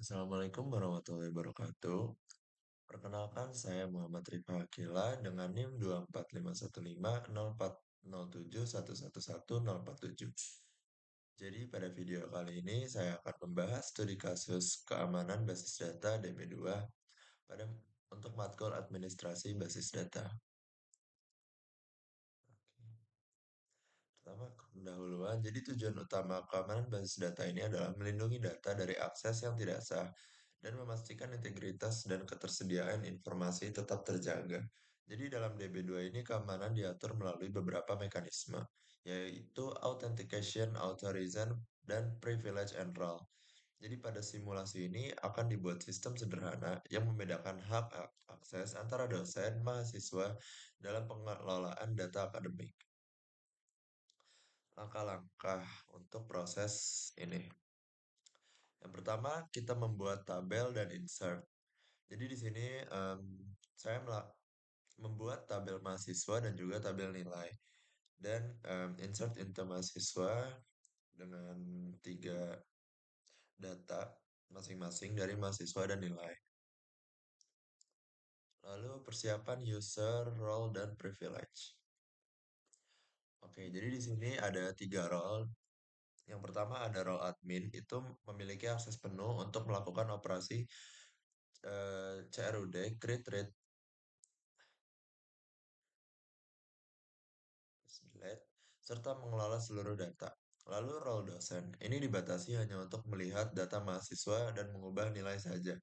Assalamualaikum warahmatullahi wabarakatuh. Perkenalkan, saya Muhammad Rifa Akila dengan NIM 245150407111047. Jadi pada video kali ini saya akan membahas studi kasus keamanan basis data DB2 pada untuk matkul administrasi basis data. Pertama, pendahuluan. Jadi tujuan utama keamanan basis data ini adalah melindungi data dari akses yang tidak sah dan memastikan integritas dan ketersediaan informasi tetap terjaga. Jadi dalam DB2 ini keamanan diatur melalui beberapa mekanisme, yaitu authentication, authorization, dan privilege and role. Jadi pada simulasi ini akan dibuat sistem sederhana yang membedakan hak akses antara dosen, mahasiswa dalam pengelolaan data akademik. Langkah-langkah untuk proses ini. Yang pertama, kita membuat tabel dan insert. Jadi di sini saya membuat tabel mahasiswa dan juga tabel nilai. Dan insert into mahasiswa dengan tiga data masing-masing dari mahasiswa dan nilai. Lalu persiapan user, role, dan privilege. Oke, jadi di sini ada tiga role. Yang pertama ada role admin, itu memiliki akses penuh untuk melakukan operasi CRUD, create, read, delete, serta mengelola seluruh data. Lalu role dosen, ini dibatasi hanya untuk melihat data mahasiswa dan mengubah nilai saja.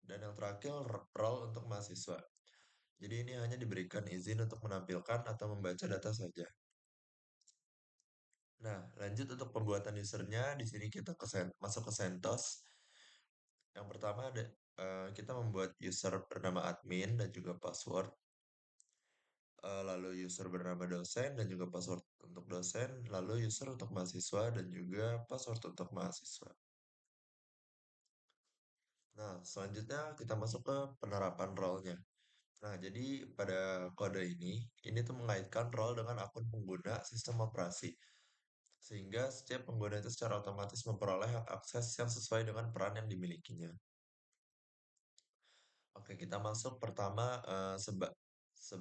Dan yang terakhir, role untuk mahasiswa. Jadi ini hanya diberikan izin untuk menampilkan atau membaca data saja. Nah, lanjut untuk pembuatan usernya, di sini kita masuk ke CentOS. Yang pertama ada kita membuat user bernama admin dan juga password. Lalu user bernama dosen dan juga password untuk dosen, lalu user untuk mahasiswa dan juga password untuk mahasiswa. Nah, selanjutnya kita masuk ke penerapan role-nya. Nah, jadi pada kode ini tuh mengaitkan role dengan akun pengguna sistem operasi. Sehingga setiap pengguna itu secara otomatis memperoleh hak akses yang sesuai dengan peran yang dimilikinya. Oke, kita masuk pertama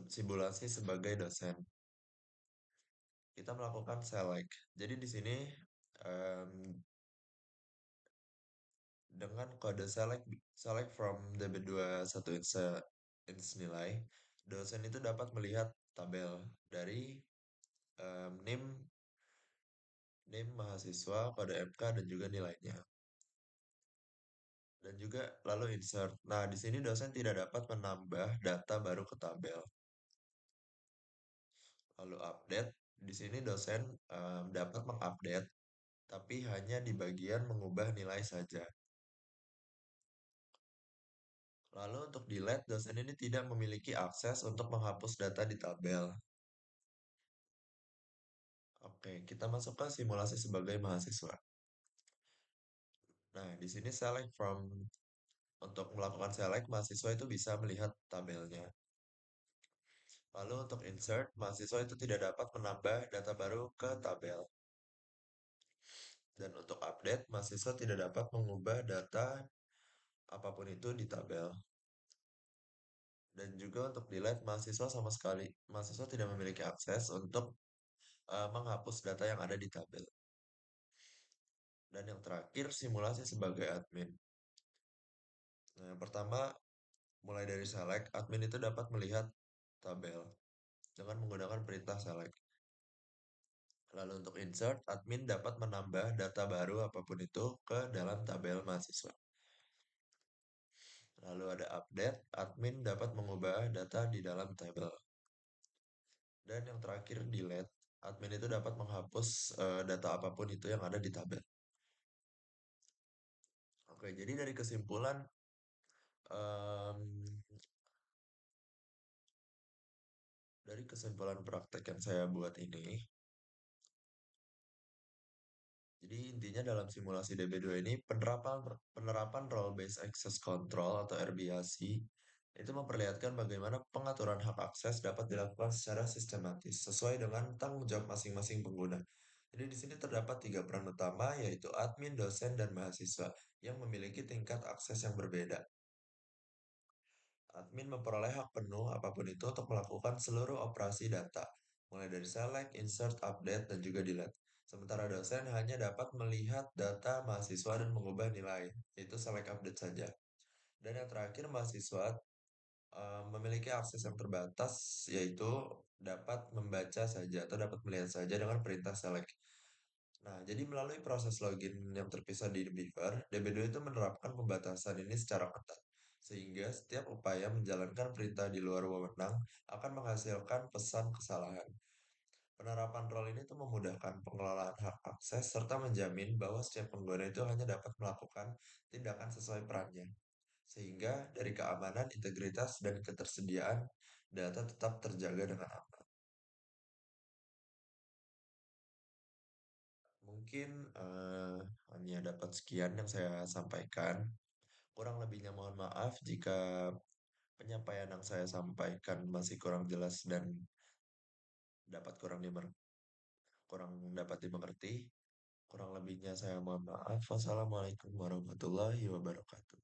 simulasi sebagai dosen. Kita melakukan select. Jadi di sini em, dengan kode select from DB21 ins nilai, dosen itu dapat melihat tabel dari NIM mahasiswa, kode MK dan juga nilainya. Dan juga lalu insert. Nah, di sini dosen tidak dapat menambah data baru ke tabel. Lalu update. Di sini dosen dapat mengupdate, tapi hanya di bagian mengubah nilai saja. Lalu untuk delete, dosen ini tidak memiliki akses untuk menghapus data di tabel. Oke, kita masuk ke simulasi sebagai mahasiswa. Nah, di sini select from. Untuk melakukan select, mahasiswa itu bisa melihat tabelnya. Lalu untuk insert, mahasiswa itu tidak dapat menambah data baru ke tabel. Dan untuk update, mahasiswa tidak dapat mengubah data apapun itu di tabel. Dan juga untuk delete, mahasiswa tidak memiliki akses untuk menghapus data yang ada di tabel. Dan yang terakhir, simulasi sebagai admin. Nah, yang pertama, mulai dari select, admin itu dapat melihat tabel dengan menggunakan perintah select. Lalu untuk insert, admin dapat menambah data baru apapun itu ke dalam tabel mahasiswa. Lalu ada update, admin dapat mengubah data di dalam tabel. Dan yang terakhir delete, admin itu dapat menghapus data apapun itu yang ada di tabel. Oke, jadi em, dari kesimpulan praktek yang saya buat ini, jadi intinya dalam simulasi DB2 ini penerapan role based access control atau RBAC itu memperlihatkan bagaimana pengaturan hak akses dapat dilakukan secara sistematis sesuai dengan tanggung jawab masing-masing pengguna. Jadi di sini terdapat tiga peran utama yaitu admin, dosen, dan mahasiswa. yang memiliki tingkat akses yang berbeda. Admin memperoleh hak penuh apapun itu untuk melakukan seluruh operasi data, mulai dari select, insert, update, dan juga delete. Sementara dosen hanya dapat melihat data mahasiswa dan mengubah nilai, yaitu select update saja. Dan yang terakhir, mahasiswa memiliki akses yang terbatas, yaitu dapat membaca saja atau dapat melihat saja dengan perintah select. Nah, jadi melalui proses login yang terpisah di Beaver, DB2 itu menerapkan pembatasan ini secara ketat. Sehingga setiap upaya menjalankan perintah di luar wewenang akan menghasilkan pesan kesalahan. Penerapan role ini tuh memudahkan pengelolaan hak akses serta menjamin bahwa setiap pengguna itu hanya dapat melakukan tindakan sesuai perannya. Sehingga dari keamanan, integritas, dan ketersediaan data tetap terjaga dengan aman. Mungkin hanya dapat sekian yang saya sampaikan. Kurang lebihnya mohon maaf jika penyampaian yang saya sampaikan masih kurang jelas dan dapat kurang dapat dimengerti. Kurang lebihnya saya mohon maaf. Wassalamualaikum warahmatullahi wabarakatuh.